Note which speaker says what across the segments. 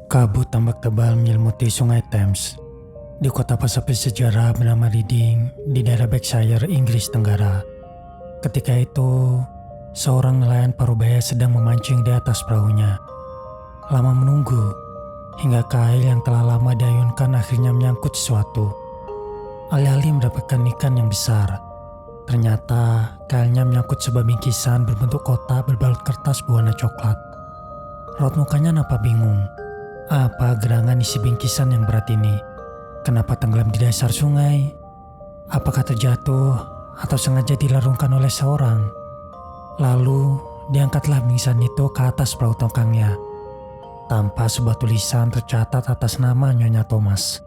Speaker 1: Kabut tambak tebal menyelimuti sungai Thames di kota pesisir sejarah bernama Reading di daerah Berkshire, Inggris Tenggara. Ketika itu, seorang nelayan parubaya sedang memancing di atas perahunya. Lama menunggu, hingga kail yang telah lama diayunkan akhirnya menyangkut sesuatu. Alih-alih mendapatkan ikan yang besar, ternyata kailnya menyangkut sebuah bingkisan berbentuk kotak berbalut kertas berwarna coklat. Raut mukanya nampak bingung. Apa gerangan isi bingkisan yang berat ini? Kenapa tenggelam di dasar sungai? Apakah terjatuh atau sengaja dilarungkan oleh seorang? Lalu diangkatlah bingkisan itu ke atas perahu tongkangnya. Tanpa sebuah tulisan tercatat atas nama Nyonya Thomas.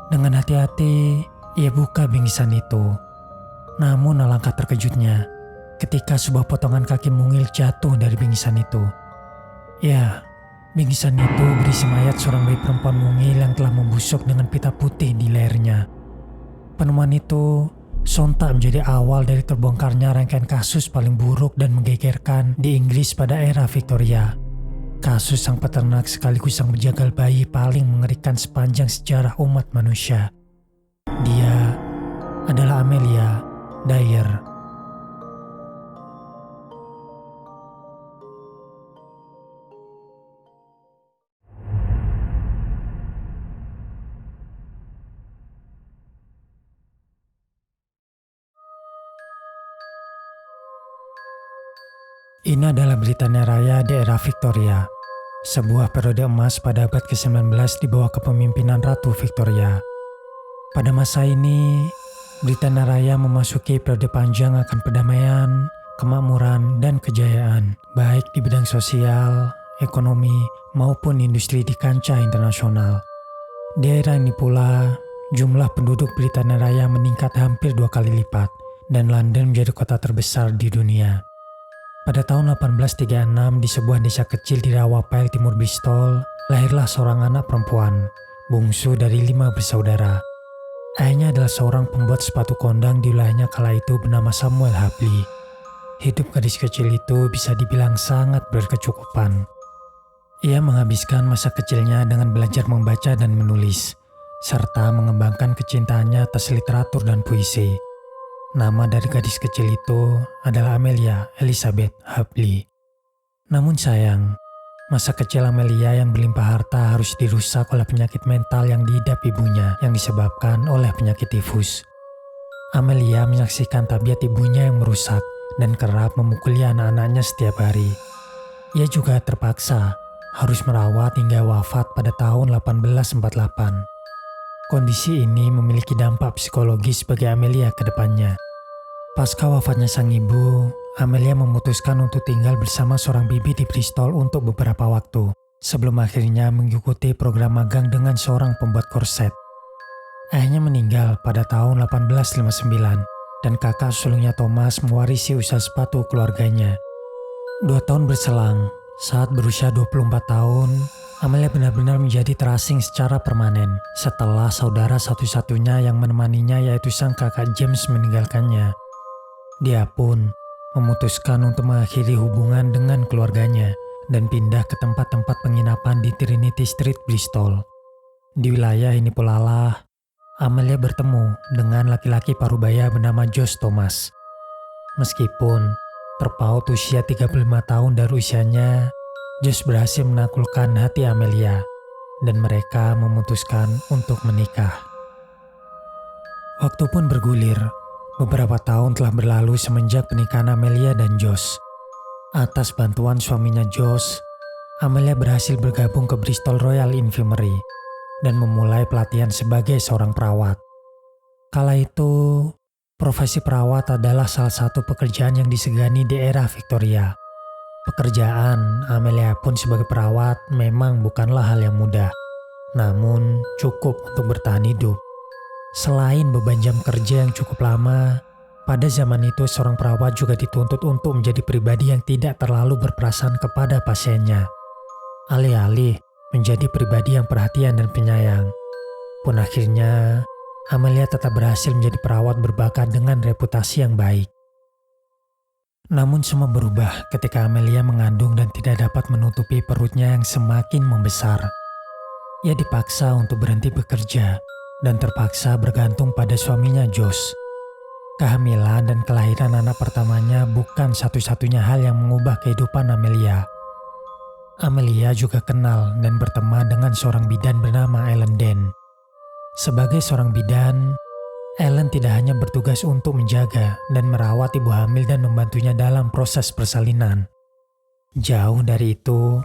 Speaker 1: Dengan hati-hati, ia buka bingkisan itu. Namun alangkah terkejutnya ketika sebuah potongan kaki mungil jatuh dari bingkisan itu. Ya, bingkisan itu berisi mayat seorang bayi perempuan mungil yang telah membusuk dengan pita putih di lehernya. Penemuan itu sontak menjadi awal dari terbongkarnya rangkaian kasus paling buruk dan menggegerkan di Inggris pada era Victoria. Kasus sang peternak sekaligus sang penjagal bayi paling mengerikan sepanjang sejarah umat manusia. Dia adalah Amelia Dyer. Ini adalah Britania Raya di era Victoria, sebuah periode emas pada abad ke-19 di bawah kepemimpinan Ratu Victoria. Pada masa ini, Britania Raya memasuki periode panjang akan perdamaian, kemakmuran, dan kejayaan, baik di bidang sosial, ekonomi, maupun industri di kancah internasional. Di era ini pula, jumlah penduduk Britania Raya meningkat hampir 2 kali lipat, dan London menjadi kota terbesar di dunia. Pada tahun 1836 di sebuah desa kecil di Rawapel, Timur Bristol, lahirlah seorang anak perempuan, bungsu dari 5 bersaudara. Ayahnya adalah seorang pembuat sepatu kondang di wilayahnya kala itu bernama Samuel Habley. Hidup gadis kecil itu bisa dibilang sangat berkecukupan. Ia menghabiskan masa kecilnya dengan belajar membaca dan menulis, serta mengembangkan kecintaannya atas literatur dan puisi. Nama dari gadis kecil itu adalah Amelia Elizabeth Habley. Namun sayang, masa kecil Amelia yang berlimpah harta harus dirusak oleh penyakit mental yang diidap ibunya yang disebabkan oleh penyakit tifus. Amelia menyaksikan tabiat ibunya yang merusak dan kerap memukuli anak-anaknya setiap hari. Ia juga terpaksa harus merawat hingga wafat pada tahun 1848. Kondisi ini memiliki dampak psikologis bagi Amelia ke depannya. Pasca wafatnya sang ibu, Amelia memutuskan untuk tinggal bersama seorang bibi di Bristol untuk beberapa waktu, sebelum akhirnya mengikuti program magang dengan seorang pembuat korset. Ayahnya meninggal pada tahun 1859, dan kakak sulungnya Thomas mewarisi usaha sepatu keluarganya. 2 tahun berselang, saat berusia 24 tahun, Amelia benar-benar menjadi terasing secara permanen setelah saudara satu-satunya yang menemaninya yaitu sang kakak James meninggalkannya. Dia pun memutuskan untuk mengakhiri hubungan dengan keluarganya dan pindah ke tempat-tempat penginapan di Trinity Street, Bristol. Di wilayah ini pula lah, Amelia bertemu dengan laki-laki parubaya bernama Josh Thomas. Meskipun terpaut usia 35 tahun dari usianya, Josh berhasil menaklukkan hati Amelia dan mereka memutuskan untuk menikah. Waktu pun bergulir. Beberapa tahun telah berlalu semenjak pernikahan Amelia dan Josh. Atas bantuan suaminya Josh, Amelia berhasil bergabung ke Bristol Royal Infirmary dan memulai pelatihan sebagai seorang perawat. Kala itu, profesi perawat adalah salah satu pekerjaan yang disegani di era Victoria. Pekerjaan Amelia pun sebagai perawat memang bukanlah hal yang mudah, namun cukup untuk bertahan hidup. Selain beban jam kerja yang cukup lama, pada zaman itu seorang perawat juga dituntut untuk menjadi pribadi yang tidak terlalu berperasaan kepada pasiennya. Alih-alih menjadi pribadi yang perhatian dan penyayang. Pun akhirnya, Amelia tetap berhasil menjadi perawat berbakat dengan reputasi yang baik. Namun semua berubah ketika Amelia mengandung dan tidak dapat menutupi perutnya yang semakin membesar. Ia dipaksa untuk berhenti bekerja dan terpaksa bergantung pada suaminya Josh. Kehamilan dan kelahiran anak pertamanya bukan satu-satunya hal yang mengubah kehidupan Amelia. Amelia juga kenal dan berteman dengan seorang bidan bernama Ellen Den. Sebagai seorang bidan, Ellen tidak hanya bertugas untuk menjaga dan merawat ibu hamil dan membantunya dalam proses persalinan. Jauh dari itu,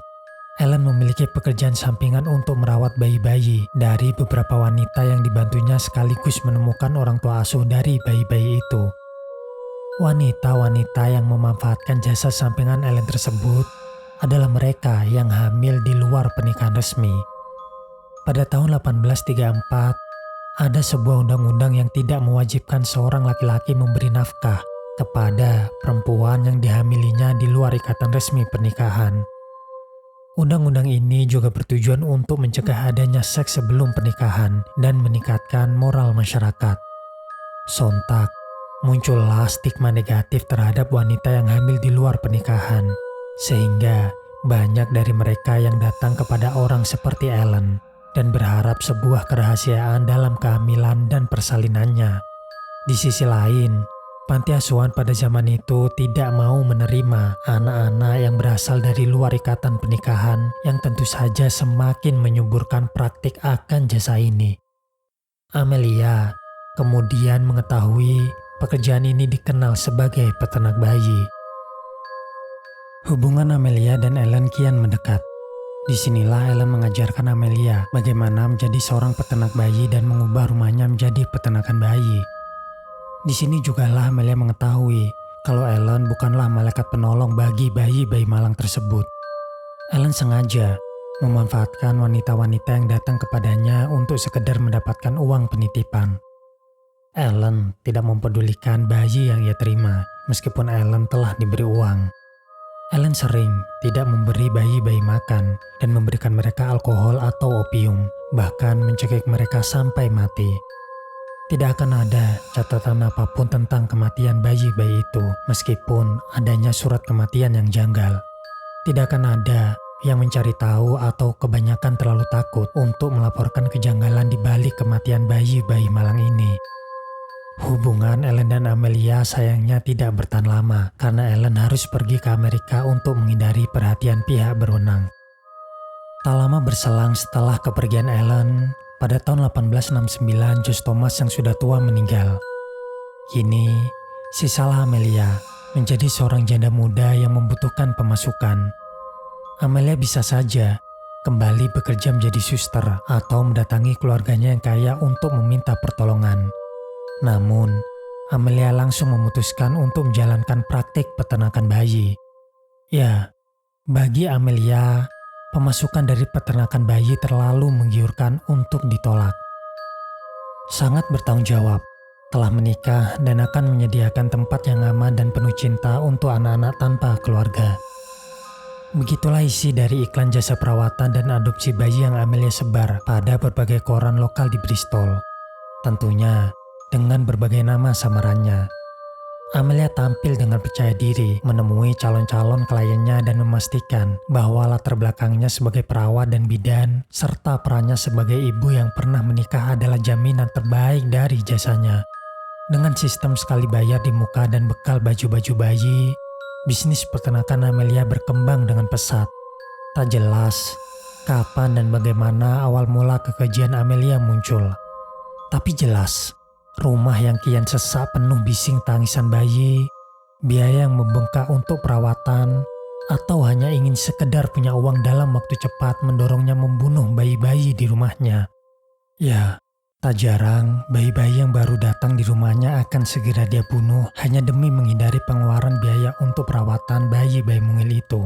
Speaker 1: Ellen memiliki pekerjaan sampingan untuk merawat bayi-bayi dari beberapa wanita yang dibantunya sekaligus menemukan orang tua asuh dari bayi-bayi itu. Wanita-wanita yang memanfaatkan jasa sampingan Ellen tersebut adalah mereka yang hamil di luar pernikahan resmi. Pada tahun 1834, ada sebuah undang-undang yang tidak mewajibkan seorang laki-laki memberi nafkah kepada perempuan yang dihamilinya di luar ikatan resmi pernikahan. Undang-undang ini juga bertujuan untuk mencegah adanya seks sebelum pernikahan dan meningkatkan moral masyarakat. Sontak, muncullah stigma negatif terhadap wanita yang hamil di luar pernikahan, sehingga banyak dari mereka yang datang kepada orang seperti Ellen dan berharap sebuah kerahasiaan dalam kehamilan dan persalinannya. Di sisi lain, panti asuhan pada zaman itu tidak mau menerima anak-anak yang berasal dari luar ikatan pernikahan yang tentu saja semakin menyuburkan praktik akan jasa ini. Amelia kemudian mengetahui pekerjaan ini dikenal sebagai peternak bayi. Hubungan Amelia dan Ellen kian mendekat. Disinilah Ellen mengajarkan Amelia bagaimana menjadi seorang peternak bayi dan mengubah rumahnya menjadi peternakan bayi. Di sini jugalah Amelia mengetahui kalau Ellen bukanlah malaikat penolong bagi bayi-bayi malang tersebut. Ellen sengaja memanfaatkan wanita-wanita yang datang kepadanya untuk sekedar mendapatkan uang penitipan. Ellen tidak mempedulikan bayi yang ia terima meskipun Ellen telah diberi uang. Ellen sering tidak memberi bayi-bayi makan dan memberikan mereka alkohol atau opium, bahkan mencekik mereka sampai mati. Tidak akan ada catatan apapun tentang kematian bayi-bayi itu, meskipun adanya surat kematian yang janggal. Tidak akan ada yang mencari tahu atau kebanyakan terlalu takut untuk melaporkan kejanggalan di balik kematian bayi-bayi malang ini. Hubungan Ellen dan Amelia sayangnya tidak bertahan lama karena Ellen harus pergi ke Amerika untuk menghindari perhatian pihak berwenang. Tak lama berselang setelah kepergian Ellen, pada tahun 1869 Josh Thomas yang sudah tua meninggal. Kini, sisalah Amelia menjadi seorang janda muda yang membutuhkan pemasukan. Amelia bisa saja kembali bekerja menjadi suster atau mendatangi keluarganya yang kaya untuk meminta pertolongan. Namun, Amelia langsung memutuskan untuk menjalankan praktik peternakan bayi. Ya, bagi Amelia, pemasukan dari peternakan bayi terlalu menggiurkan untuk ditolak. Sangat bertanggung jawab, telah menikah dan akan menyediakan tempat yang aman dan penuh cinta untuk anak-anak tanpa keluarga. Begitulah isi dari iklan jasa perawatan dan adopsi bayi yang Amelia sebar pada berbagai koran lokal di Bristol. Tentunya, dengan berbagai nama samarannya. Amelia tampil dengan percaya diri menemui calon-calon kliennya dan memastikan bahwa latar belakangnya sebagai perawat dan bidan serta perannya sebagai ibu yang pernah menikah adalah jaminan terbaik dari jasanya. Dengan sistem sekali bayar di muka dan bekal baju-baju bayi, bisnis peternakan Amelia berkembang dengan pesat. Tak jelas kapan dan bagaimana awal mula kekejian Amelia muncul. Tapi jelas, rumah yang kian sesak penuh bising tangisan bayi, biaya yang membengkak untuk perawatan, atau hanya ingin sekedar punya uang dalam waktu cepat mendorongnya membunuh bayi-bayi di rumahnya. Ya, tak jarang bayi-bayi yang baru datang di rumahnya akan segera dia bunuh hanya demi menghindari pengeluaran biaya untuk perawatan bayi-bayi mungil itu.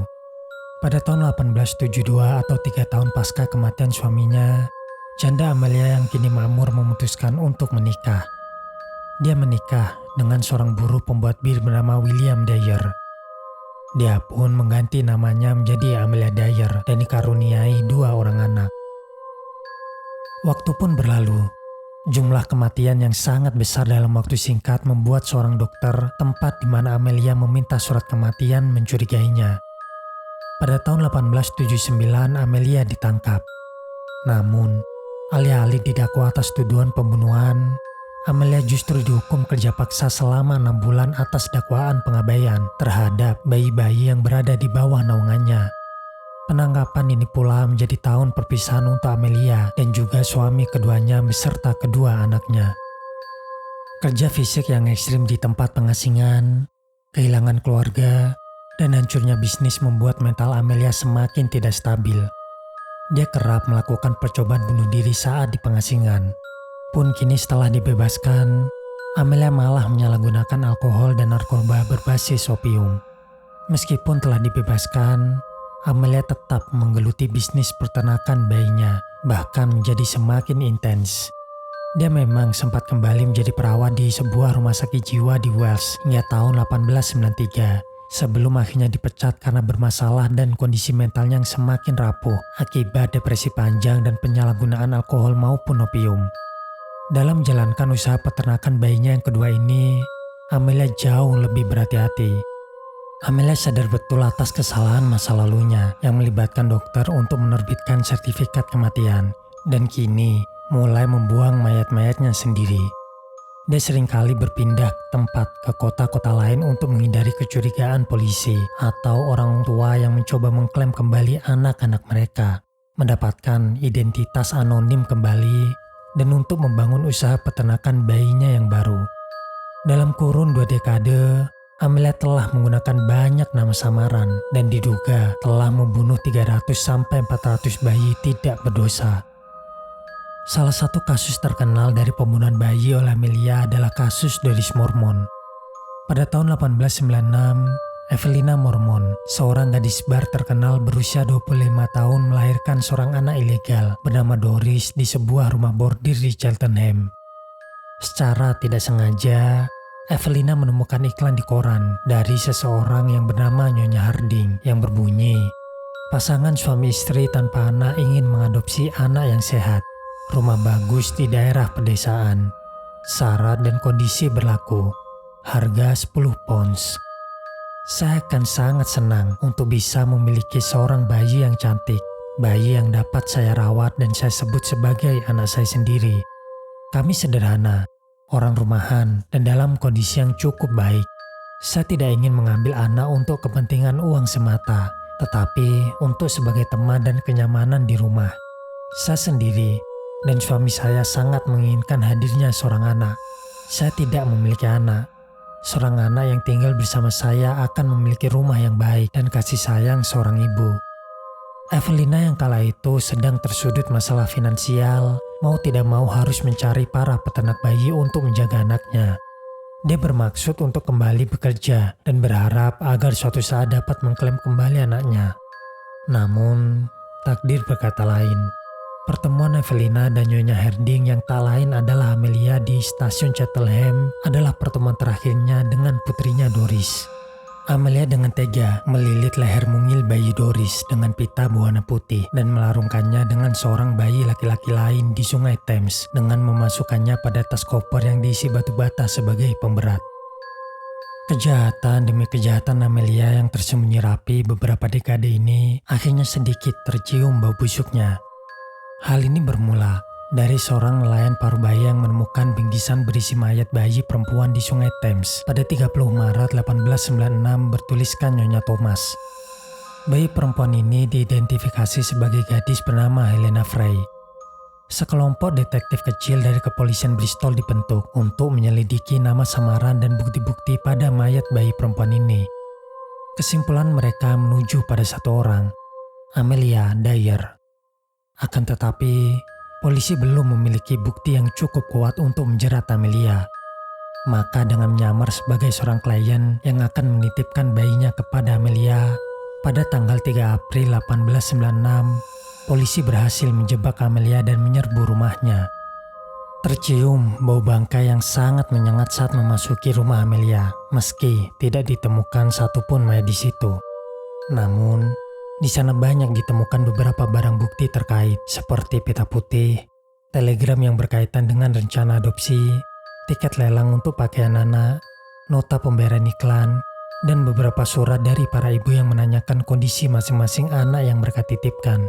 Speaker 1: Pada tahun 1872 atau 3 tahun pasca kematian suaminya, janda Amelia yang kini makmur memutuskan untuk menikah. Dia menikah dengan seorang buruh pembuat bir bernama William Dyer. Dia pun mengganti namanya menjadi Amelia Dyer dan dikaruniai 2 orang anak. Waktu pun berlalu, Jumlah kematian yang sangat besar dalam waktu singkat membuat seorang dokter tempat di mana Amelia meminta surat kematian mencurigainya. Pada tahun 1879 Amelia ditangkap. Namun, alih-alih didakwa atas tuduhan pembunuhan, Amelia justru dihukum kerja paksa selama 6 bulan atas dakwaan pengabaian terhadap bayi-bayi yang berada di bawah naungannya. Penangkapan ini pula menjadi tahun perpisahan untuk Amelia dan juga suami keduanya beserta kedua anaknya. Kerja fisik yang ekstrim di tempat pengasingan, kehilangan keluarga, dan hancurnya bisnis membuat mental Amelia semakin tidak stabil. Dia kerap melakukan percobaan bunuh diri saat di pengasingan. Pun kini setelah dibebaskan, Amelia malah menyalahgunakan alkohol dan narkoba berbasis opium. Meskipun telah dibebaskan, Amelia tetap menggeluti bisnis peternakan bayinya, bahkan menjadi semakin intens. Dia memang sempat kembali menjadi perawat di sebuah rumah sakit jiwa di Wales hingga tahun 1893, sebelum akhirnya dipecat karena bermasalah dan kondisi mentalnya yang semakin rapuh akibat depresi panjang dan penyalahgunaan alkohol maupun opium. Dalam menjalankan usaha peternakan bayinya yang kedua ini, Amelia jauh lebih berhati-hati. Amelia sadar betul atas kesalahan masa lalunya yang melibatkan dokter untuk menerbitkan sertifikat kematian dan kini mulai membuang mayat-mayatnya sendiri. Dia seringkali berpindah tempat ke kota-kota lain untuk menghindari kecurigaan polisi atau orang tua yang mencoba mengklaim kembali anak-anak mereka, mendapatkan identitas anonim kembali, dan untuk membangun usaha peternakan bayinya yang baru. Dalam kurun 2 dekade, Amelia telah menggunakan banyak nama samaran dan diduga telah membunuh 300-400 bayi tidak berdosa. Salah satu kasus terkenal dari pembunuhan bayi oleh Amelia adalah kasus Doris Mormon. Pada tahun 1896, Evelina Mormon, seorang gadis bar terkenal berusia 25 tahun melahirkan seorang anak ilegal bernama Doris di sebuah rumah bordir di Cheltenham. Secara tidak sengaja, Evelina menemukan iklan di koran dari seseorang yang bernama Nyonya Harding yang berbunyi, pasangan suami istri tanpa anak ingin mengadopsi anak yang sehat, rumah bagus di daerah pedesaan, syarat dan kondisi berlaku, harga 10 pounds. Saya akan sangat senang untuk bisa memiliki seorang bayi yang cantik, bayi yang dapat saya rawat dan saya sebut sebagai anak saya sendiri. Kami sederhana, orang rumahan, dan dalam kondisi yang cukup baik. Saya tidak ingin mengambil anak untuk kepentingan uang semata, tetapi untuk sebagai teman dan kenyamanan di rumah. Saya sendiri dan suami saya sangat menginginkan hadirnya seorang anak. Saya tidak memiliki anak. Seorang anak yang tinggal bersama saya akan memiliki rumah yang baik dan kasih sayang seorang ibu. Evelina yang kala itu sedang tersudut masalah finansial, mau tidak mau harus mencari para peternak bayi untuk menjaga anaknya. Dia bermaksud untuk kembali bekerja dan berharap agar suatu saat dapat mengklaim kembali anaknya. Namun, takdir berkata lain. Pertemuan Evelina dan Nyonya Harding yang tak lain adalah Amelia di stasiun Cheltenham adalah pertemuan terakhirnya dengan putrinya Doris. Amelia dengan tega melilit leher mungil bayi Doris dengan pita berwarna putih dan melarungkannya dengan seorang bayi laki-laki lain di Sungai Thames dengan memasukkannya pada tas koper yang diisi batu bata sebagai pemberat. Kejahatan demi kejahatan Amelia yang tersembunyi rapi beberapa dekade ini akhirnya sedikit tercium bau busuknya. Hal ini bermula dari seorang nelayan parubaya yang menemukan bingkisan berisi mayat bayi perempuan di Sungai Thames pada 30 Maret 1896 bertuliskan Nyonya Thomas. Bayi perempuan ini diidentifikasi sebagai gadis bernama Helena Frey. Sekelompok detektif kecil dari kepolisian Bristol dibentuk untuk menyelidiki nama samaran dan bukti-bukti pada mayat bayi perempuan ini. Kesimpulan mereka menuju pada satu orang, Amelia Dyer. Akan tetapi, polisi belum memiliki bukti yang cukup kuat untuk menjerat Amelia. Maka dengan menyamar sebagai seorang klien yang akan menitipkan bayinya kepada Amelia, pada tanggal 3 April 1896, polisi berhasil menjebak Amelia dan menyerbu rumahnya. Tercium bau bangkai yang sangat menyengat saat memasuki rumah Amelia, meski tidak ditemukan satupun mayat di situ. Namun, di sana banyak ditemukan beberapa barang bukti terkait seperti pita putih, telegram yang berkaitan dengan rencana adopsi, tiket lelang untuk pakaian anak, nota pembayaran iklan, dan beberapa surat dari para ibu yang menanyakan kondisi masing-masing anak yang mereka titipkan.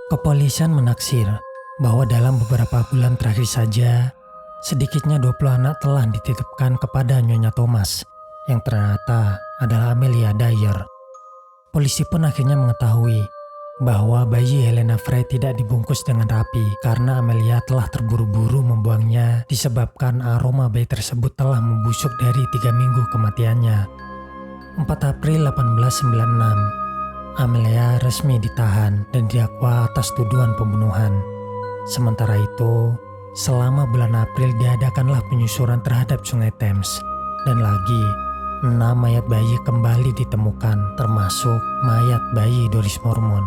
Speaker 1: Kepolisian menaksir bahwa dalam beberapa bulan terakhir saja, sedikitnya 20 anak telah dititipkan kepada Nyonya Thomas, yang ternyata adalah Amelia Dyer. Polisi pun akhirnya mengetahui bahwa bayi Helena Frey tidak dibungkus dengan rapi karena Amelia telah terburu-buru membuangnya disebabkan aroma bayi tersebut telah membusuk dari 3 minggu kematiannya. 4 April 1896, Amelia resmi ditahan dan didakwa atas tuduhan pembunuhan. Sementara itu, selama bulan April diadakanlah penyusuran terhadap Sungai Thames, dan lagi 6 mayat bayi kembali ditemukan, termasuk mayat bayi Doris Mormon.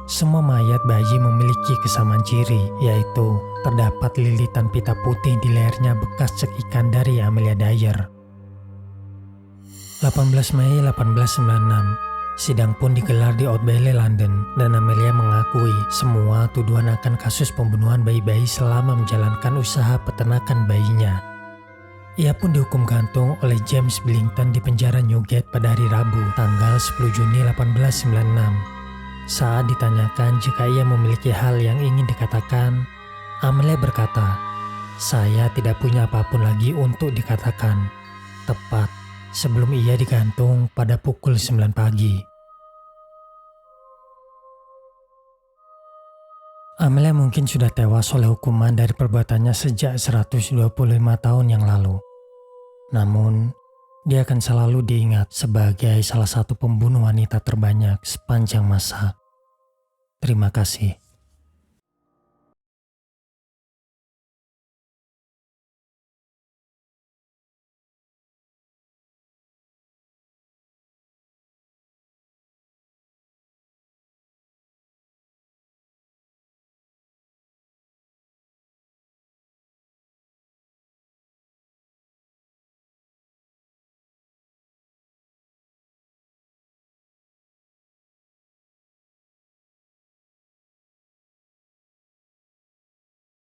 Speaker 1: Semua mayat bayi memiliki kesamaan ciri, yaitu terdapat lilitan pita putih di lehernya bekas cek ikan dari Amelia Dyer. 18 Mei 1896, sidang pun digelar di Old Bailey, London, dan Amelia mengakui semua tuduhan akan kasus pembunuhan bayi-bayi selama menjalankan usaha peternakan bayinya. Ia pun dihukum gantung oleh James Billington di penjara Newgate pada hari Rabu, tanggal 10 Juni 1896. Saat ditanyakan jika ia memiliki hal yang ingin dikatakan, Amelia berkata, "Saya tidak punya apapun lagi untuk dikatakan," tepat sebelum ia digantung pada pukul 9 pagi. Amelia mungkin sudah tewas oleh hukuman dari perbuatannya sejak 125 tahun yang lalu. Namun, dia akan selalu diingat sebagai salah satu pembunuh wanita terbanyak sepanjang masa. Terima kasih.